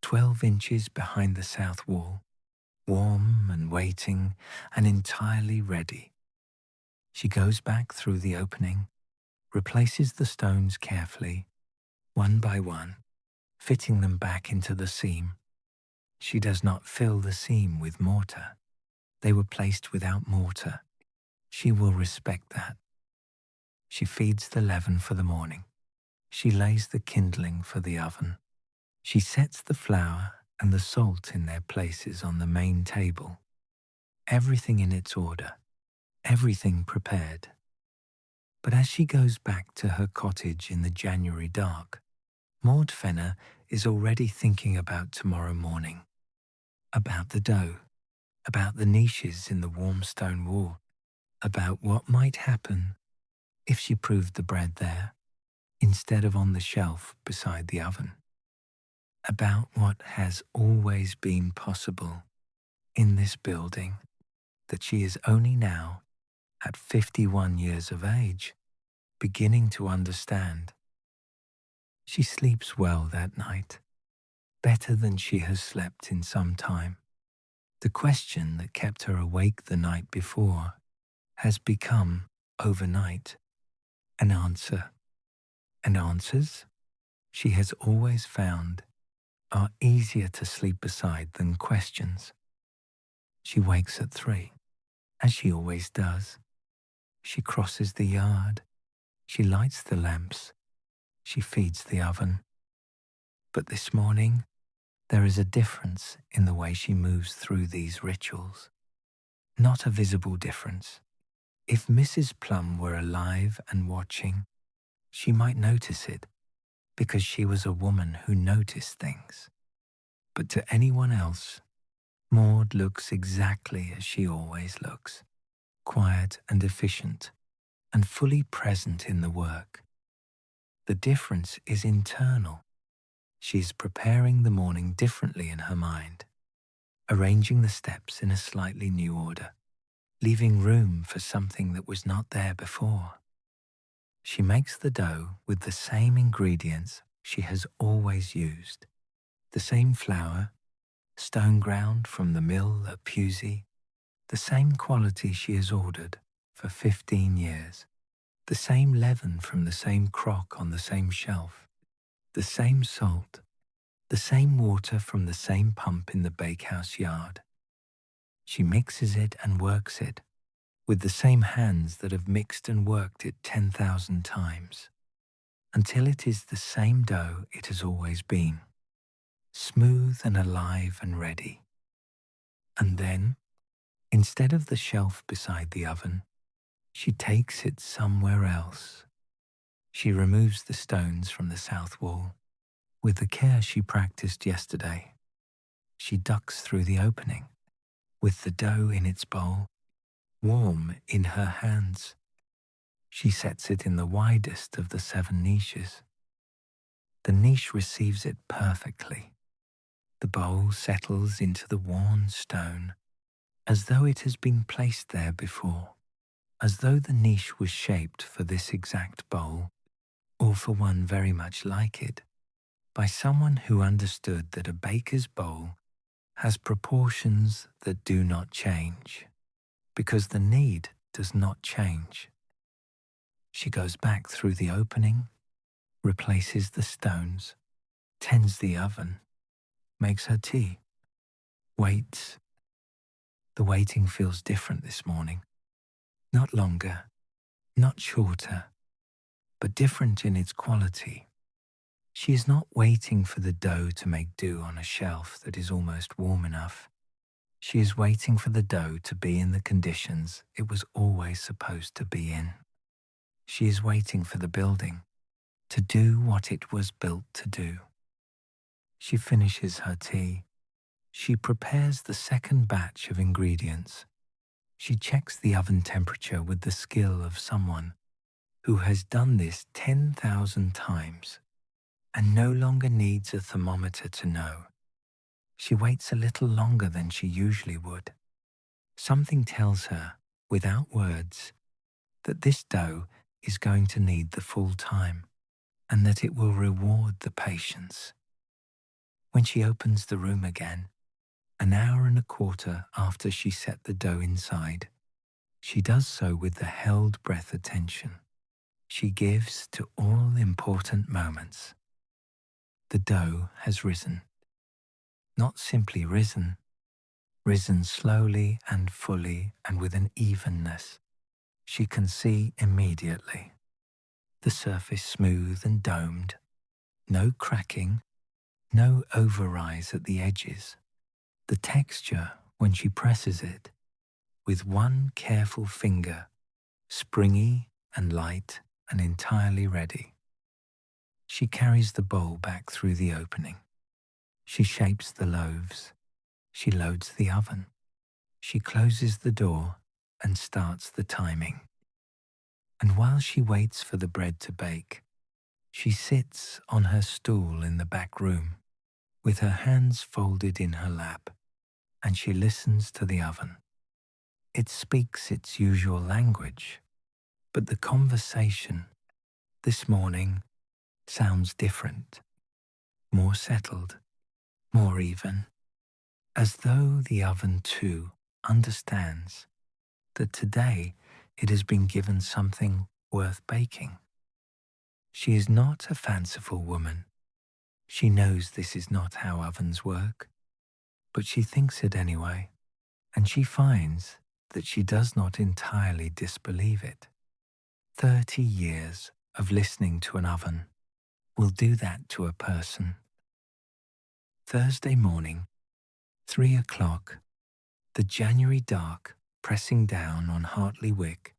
12 inches behind the south wall, warm and waiting and entirely ready. She goes back through the opening, replaces the stones carefully, one by one, fitting them back into the seam. She does not fill the seam with mortar. They were placed without mortar. She will respect that. She feeds the leaven for the morning. She lays the kindling for the oven. She sets the flour and the salt in their places on the main table. Everything in its order, everything prepared. But as she goes back to her cottage in the January dark, Maud Fenner is already thinking about tomorrow morning, about the dough, about the niches in the warm stone wall, about what might happen if she proved the bread there instead of on the shelf beside the oven, about what has always been possible in this building that she is only now, at 51 years of age, beginning to understand. She sleeps well that night, better than she has slept in some time. The question that kept her awake the night before has become, overnight, an answer. And answers, she has always found, are easier to sleep beside than questions. She wakes at 3, as she always does. She crosses the yard. She lights the lamps. She feeds the oven. But this morning, there is a difference in the way she moves through these rituals. Not a visible difference. If Mrs. Plum were alive and watching, she might notice it, because she was a woman who noticed things. But to anyone else, Maud looks exactly as she always looks, quiet and efficient, and fully present in the work. The difference is internal. She is preparing the morning differently in her mind, arranging the steps in a slightly new order, leaving room for something that was not there before. She makes the dough with the same ingredients she has always used, the same flour, stone ground from the mill at Pusey, the same quality she has ordered for 15 years, the same leaven from the same crock on the same shelf, the same salt, the same water from the same pump in the bakehouse yard. She mixes it and works it with the same hands that have mixed and worked it 10,000 times, until it is the same dough it has always been, smooth and alive and ready. And then, instead of the shelf beside the oven, she takes it somewhere else. She removes the stones from the south wall with the care she practiced yesterday. She ducks through the opening with the dough in its bowl, warm in her hands. She sets it in the widest of the 7 niches. The niche receives it perfectly. The bowl settles into the worn stone as though it has been placed there before, as though the niche was shaped for this exact bowl, or for one very much like it, by someone who understood that a baker's bowl has proportions that do not change, because the need does not change. She goes back through the opening, replaces the stones, tends the oven, makes her tea, waits. The waiting feels different this morning. Not longer, not shorter, but different in its quality. She is not waiting for the dough to make dew on a shelf that is almost warm enough. She is waiting for the dough to be in the conditions it was always supposed to be in. She is waiting for the building to do what it was built to do. She finishes her tea. She prepares the second batch of ingredients. She checks the oven temperature with the skill of someone who has done this 10,000 times and no longer needs a thermometer to know. She waits a little longer than she usually would. Something tells her, without words, that this dough is going to need the full time and that it will reward the patience. When she opens the room again, an hour and a quarter after she set the dough inside, she does so with the held breath attention she gives to all important moments. The dough has risen. Not simply risen, risen slowly and fully and with an evenness she can see immediately. The surface smooth and domed, no cracking, no overrise at the edges. The texture, when she presses it, with one careful finger, springy and light and entirely ready. She carries the bowl back through the opening. She shapes the loaves. She loads the oven. She closes the door and starts the timing. And while she waits for the bread to bake, she sits on her stool in the back room with her hands folded in her lap, and she listens to the oven. It speaks its usual language, but the conversation this morning sounds different, more settled, more even, as though the oven too understands that today it has been given something worth baking. She is not a fanciful woman. She knows this is not how ovens work, but she thinks it anyway, and she finds that she does not entirely disbelieve it. 30 years of listening to an oven will do that to a person. Thursday morning, 3 o'clock, the January dark pressing down on Hartley Wick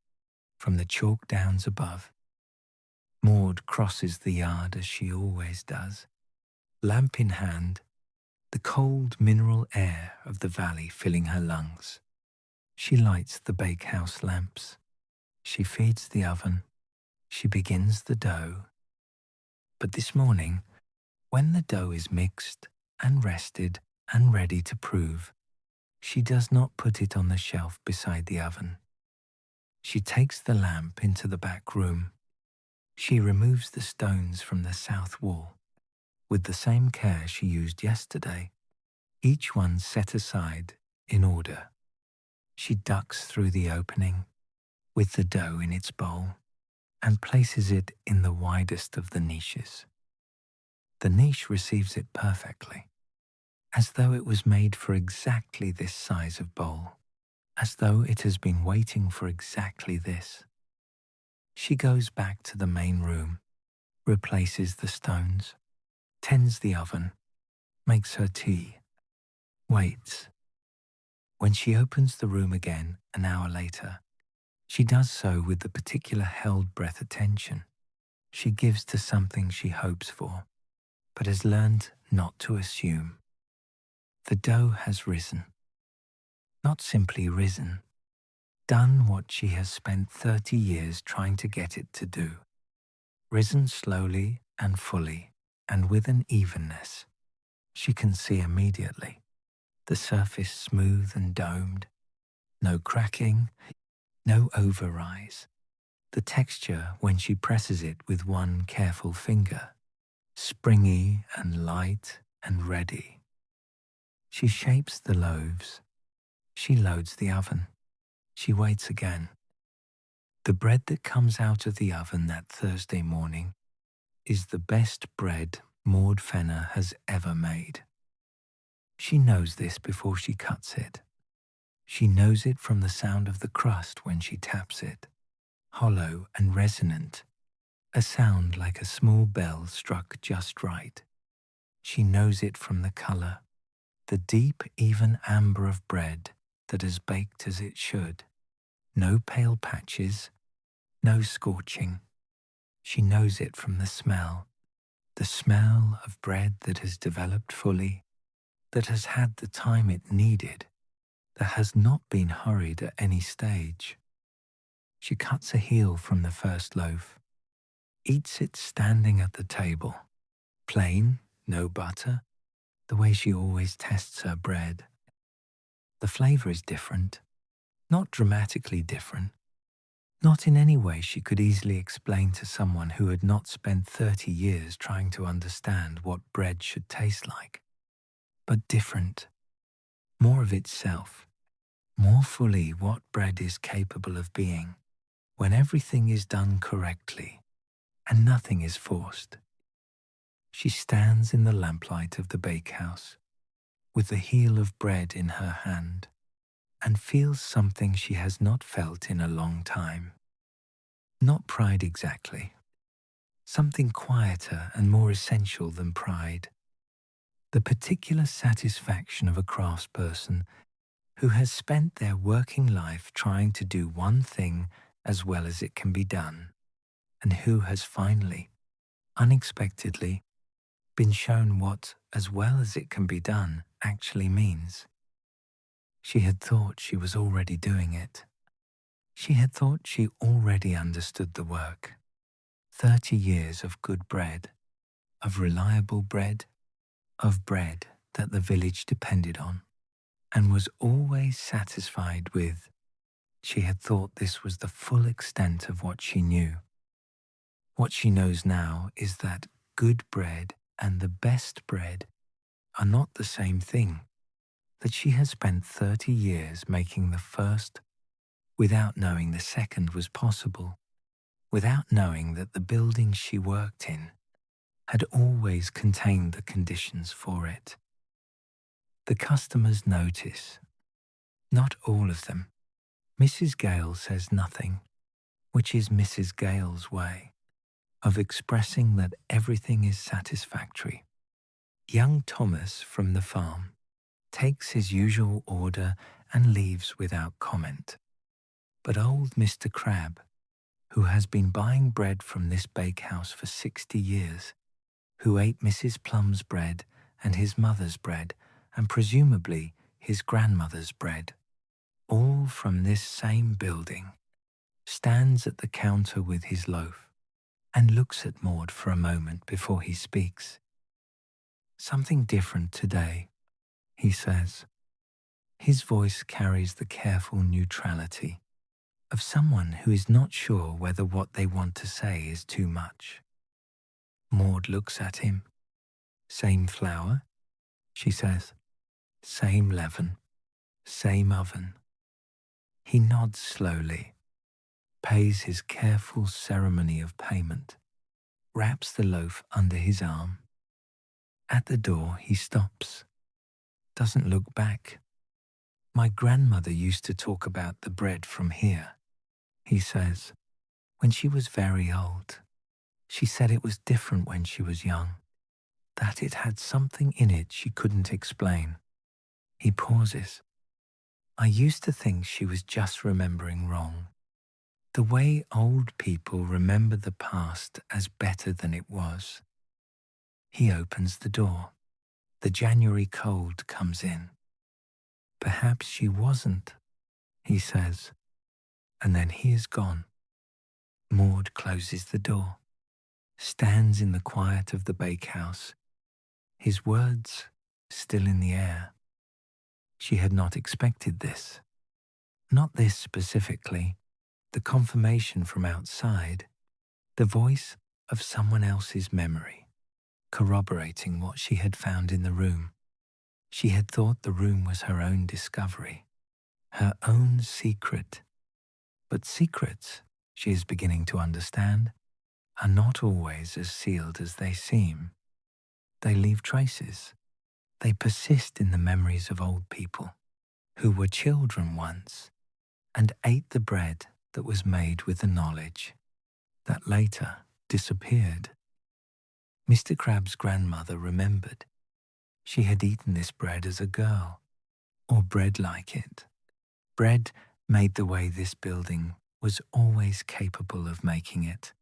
from the chalk downs above. Maud crosses the yard as she always does, lamp in hand, the cold mineral air of the valley filling her lungs. She lights the bakehouse lamps. She feeds the oven. She begins the dough. But this morning, when the dough is mixed and rested and ready to prove, she does not put it on the shelf beside the oven. She takes the lamp into the back room. She removes the stones from the south wall with the same care she used yesterday, each one set aside in order. She ducks through the opening with the dough in its bowl and places it in the widest of the niches. The niche receives it perfectly, as though it was made for exactly this size of bowl, as though it has been waiting for exactly this. She goes back to the main room, replaces the stones, tends the oven, makes her tea, waits. When she opens the room again an hour later, she does so with the particular held breath attention she gives to something she hopes for, but has learned not to assume. The dough has risen. Not simply risen, done what she has spent 30 years trying to get it to do. Risen slowly and fully, and with an evenness she can see immediately. The surface smooth and domed, no cracking, no overrise. The texture when she presses it with one careful finger, springy and light and ready. She shapes the loaves. She loads the oven. She waits again. The bread that comes out of the oven that Thursday morning is the best bread Maud Fenner has ever made. She knows this before she cuts it. She knows it from the sound of the crust when she taps it, hollow and resonant, a sound like a small bell struck just right. She knows it from the colour, the deep, even amber of bread that is baked as it should. No pale patches, no scorching. She knows it from the smell of bread that has developed fully, that has had the time it needed, that has not been hurried at any stage. She cuts a heel from the first loaf, eats it standing at the table, plain, no butter, the way she always tests her bread. The flavour is different, not dramatically different, not in any way she could easily explain to someone who had not spent 30 years trying to understand what bread should taste like, but different, more of itself, more fully what bread is capable of being when everything is done correctly and nothing is forced. She stands in the lamplight of the bakehouse with the heel of bread in her hand and feels something she has not felt in a long time. Not pride exactly, something quieter and more essential than pride. The particular satisfaction of a craftsperson who has spent their working life trying to do one thing as well as it can be done, and who has finally, unexpectedly, been shown what as well as it can be done actually means. She had thought she was already doing it. She had thought she already understood the work. 30 years of good bread, of reliable bread, of bread that the village depended on, and was always satisfied with. She had thought this was the full extent of what she knew. What she knows now is that good bread and the best bread are not the same thing, that she has spent 30 years making the first without knowing the second was possible, without knowing that the building she worked in had always contained the conditions for it. The customers notice. Not all of them. Mrs. Gale says nothing, which is Mrs. Gale's way of expressing that everything is satisfactory. Young Thomas from the farm takes his usual order and leaves without comment. But old Mr. Crabbe, who has been buying bread from this bakehouse for 60 years, who ate Mrs. Plum's bread and his mother's bread, and presumably his grandmother's bread, all from this same building, stands at the counter with his loaf and looks at Maud for a moment before he speaks. "Something different today," he says. His voice carries the careful neutrality of someone who is not sure whether what they want to say is too much. Maud looks at him. "Same flour," she says. "Same leaven, same oven." He nods slowly, pays his careful ceremony of payment, wraps the loaf under his arm. At the door he stops, doesn't look back. "My grandmother used to talk about the bread from here," he says, "when she was very old. She said it was different when she was young, that it had something in it she couldn't explain." He pauses. "I used to think she was just remembering wrong. The way old people remember the past as better than it was." He opens the door. The January cold comes in. "Perhaps she wasn't," he says, and then he is gone. Maud closes the door, stands in the quiet of the bakehouse, his words still in the air. She had not expected this. Not this specifically, the confirmation from outside, the voice of someone else's memory, corroborating what she had found in the room. She had thought the room was her own discovery, her own secret. But secrets, she is beginning to understand, are not always as sealed as they seem. They leave traces. They persist in the memories of old people who were children once and ate the bread that was made with the knowledge that later disappeared. Mr. Crab's grandmother remembered. She had eaten this bread as a girl, or bread like it. Bread made the way this building was always capable of making it,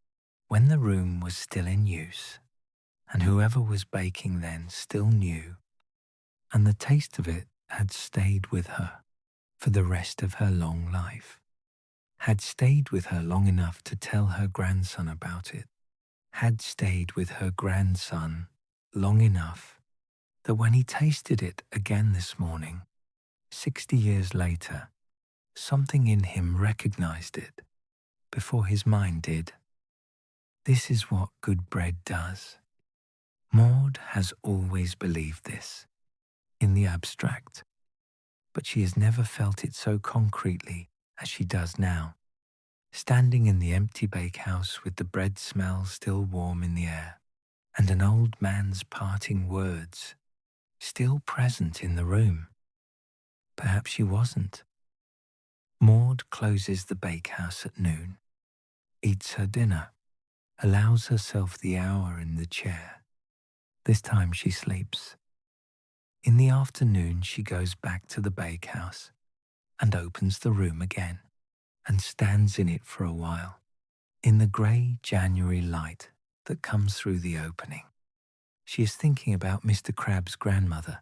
when the room was still in use, and whoever was baking then still knew, and the taste of it had stayed with her for the rest of her long life, had stayed with her long enough to tell her grandson about it, had stayed with her grandson long enough that when he tasted it again this morning, 60 years later, something in him recognized it before his mind did. This is what good bread does. Maud has always believed this, in the abstract, but she has never felt it so concretely as she does now, standing in the empty bakehouse with the bread smell still warm in the air, and an old man's parting words still present in the room. Perhaps she wasn't. Maud closes the bakehouse at noon, eats her dinner, allows herself the hour in the chair. This time she sleeps. In the afternoon she goes back to the bakehouse and opens the room again and stands in it for a while, in the grey January light that comes through the opening. She is thinking about Mr. Crab's grandmother,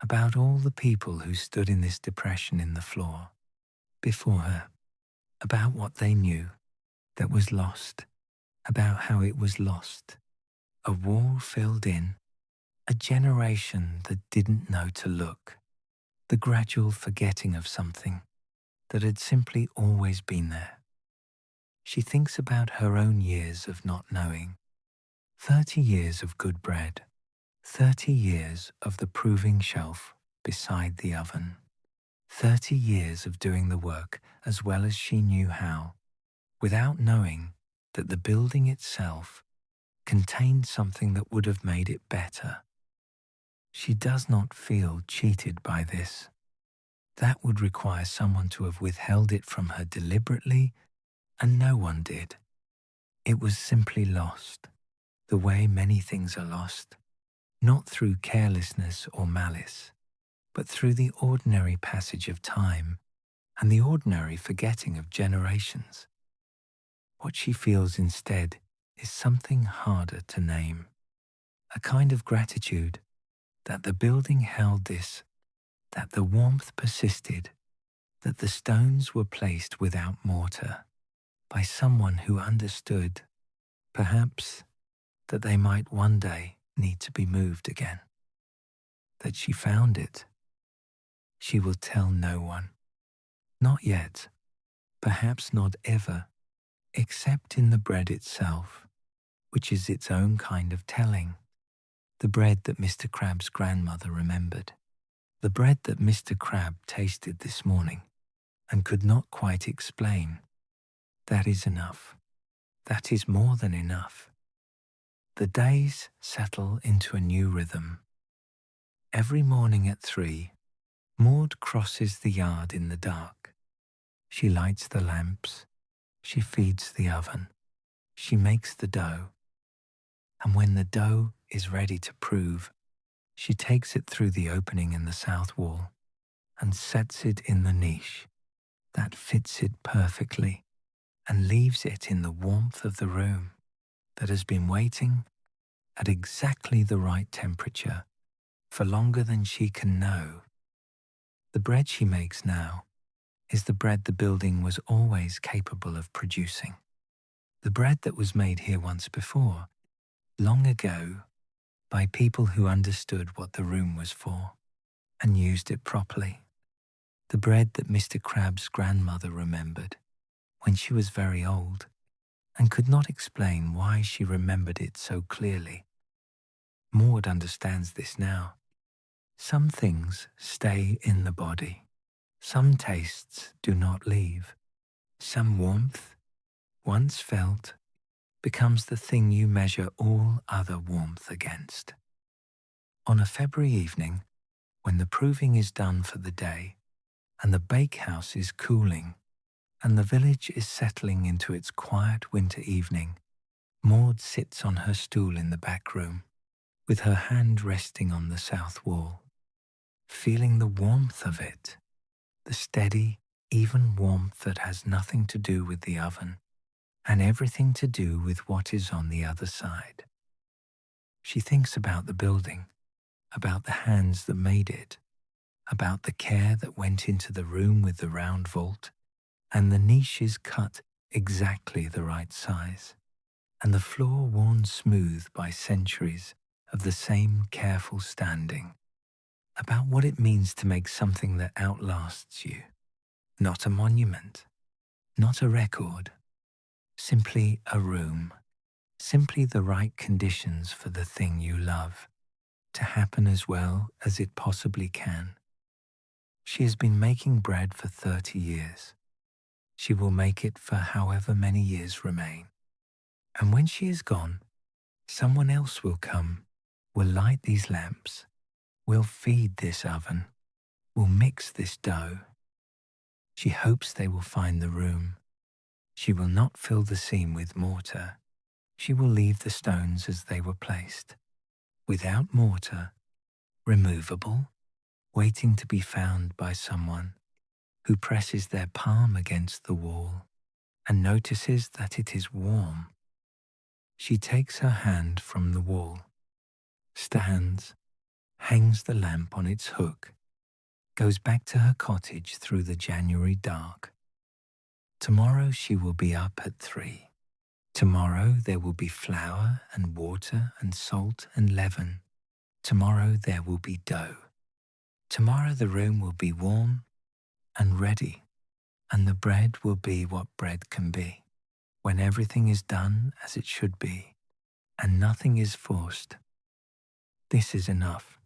about all the people who stood in this depression in the floor before her, about what they knew that was lost, about how it was lost, a wall filled in, a generation that didn't know to look, the gradual forgetting of something that had simply always been there. She thinks about her own years of not knowing, 30 years of good bread, 30 years of the proving shelf beside the oven, 30 years of doing the work as well as she knew how, without knowing that the building itself contained something that would have made it better. She does not feel cheated by this. That would require someone to have withheld it from her deliberately, and no one did. It was simply lost, the way many things are lost, not through carelessness or malice, but through the ordinary passage of time and the ordinary forgetting of generations. What she feels instead is something harder to name, a kind of gratitude that the building held this, that the warmth persisted, that the stones were placed without mortar by someone who understood, perhaps, that they might one day need to be moved again, that she found it. She will tell no one, not yet, perhaps not ever, except in the bread itself, which is its own kind of telling, the bread that Mr. Crab's grandmother remembered, the bread that Mr. Crab tasted this morning and could not quite explain. That is enough. That is more than enough. The days settle into a new rhythm. Every morning at 3, Maud crosses the yard in the dark. She lights the lamps. She feeds the oven. She makes the dough. And when the dough is ready to prove, she takes it through the opening in the south wall and sets it in the niche that fits it perfectly and leaves it in the warmth of the room that has been waiting at exactly the right temperature for longer than she can know. The bread she makes now is the bread the building was always capable of producing, the bread that was made here once before, long ago, by people who understood what the room was for and used it properly, the bread that Mr. Crab's grandmother remembered when she was very old and could not explain why she remembered it so clearly. Maud understands this now. Some things stay in the body. Some tastes do not leave. Some warmth, once felt, becomes the thing you measure all other warmth against. On a February evening, when the proving is done for the day, and the bakehouse is cooling, and the village is settling into its quiet winter evening, Maud sits on her stool in the back room, with her hand resting on the south wall, feeling the warmth of it, the steady, even warmth that has nothing to do with the oven, and everything to do with what is on the other side. She thinks about the building, about the hands that made it, about the care that went into the room with the round vault, and the niches cut exactly the right size, and the floor worn smooth by centuries of the same careful standing, about what it means to make something that outlasts you, not a monument, not a record, simply a room, simply the right conditions for the thing you love to happen as well as it possibly can. She has been making bread for 30 years. She will make it for however many years remain. And when she is gone, someone else will come, will light these lamps, will feed this oven, will mix this dough. She hopes they will find the room. She will not fill the seam with mortar. She will leave the stones as they were placed, without mortar, removable, waiting to be found by someone who presses their palm against the wall and notices that it is warm. She takes her hand from the wall, stands, hangs the lamp on its hook, goes back to her cottage through the January dark. Tomorrow she will be up at 3. Tomorrow there will be flour and water and salt and leaven. Tomorrow there will be dough. Tomorrow the room will be warm and ready, and the bread will be what bread can be, when everything is done as it should be, and nothing is forced. This is enough.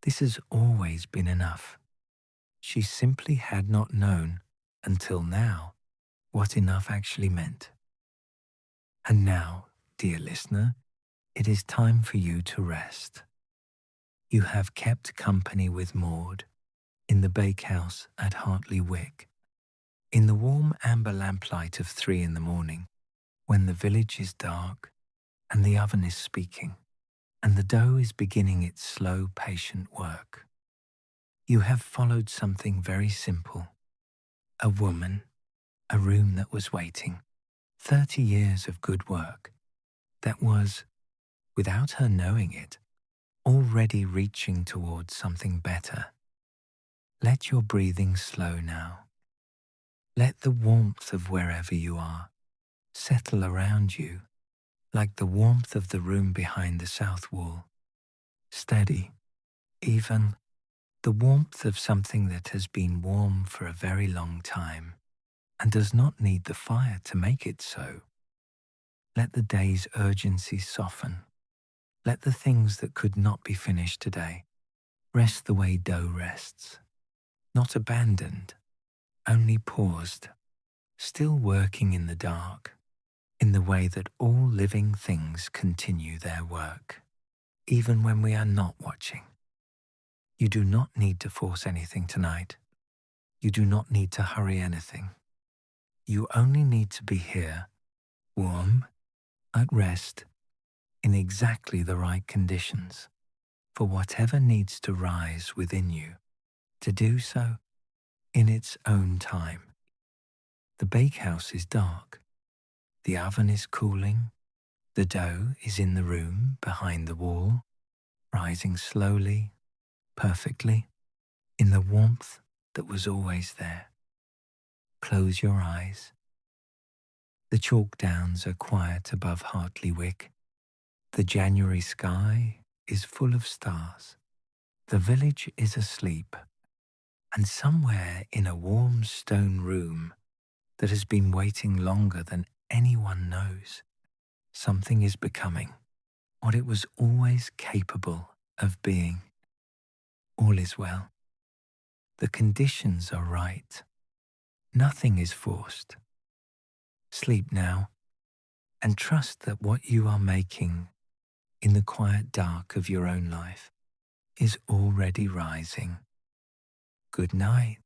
This has always been enough. She simply had not known, until now, what enough actually meant. And now, dear listener, it is time for you to rest. You have kept company with Maud in the bakehouse at Hartley Wick, in the warm amber lamplight of 3 in the morning, when the village is dark and the oven is speaking, and the dough is beginning its slow, patient work. You have followed something very simple. A woman, a room that was waiting, 30 years of good work, that was, without her knowing it, already reaching towards something better. Let your breathing slow now. Let the warmth of wherever you are settle around you, like the warmth of the room behind the south wall. Steady, even the warmth of something that has been warm for a very long time and does not need the fire to make it so. Let the day's urgency soften. Let the things that could not be finished today rest the way dough rests, not abandoned, only paused, still working in the dark, in the way that all living things continue their work, even when we are not watching. You do not need to force anything tonight. You do not need to hurry anything. You only need to be here, warm, at rest, in exactly the right conditions, for whatever needs to rise within you, to do so in its own time. The bakehouse is dark. The oven is cooling. The dough is in the room behind the wall, rising slowly, perfectly, in the warmth that was always there. Close your eyes. The chalk downs are quiet above Hartley Wick. The January sky is full of stars. The village is asleep, and somewhere in a warm stone room that has been waiting longer than anyone knows, something is becoming what it was always capable of being. All is well. The conditions are right. Nothing is forced. Sleep now, and trust that what you are making in the quiet dark of your own life is already rising. Good night.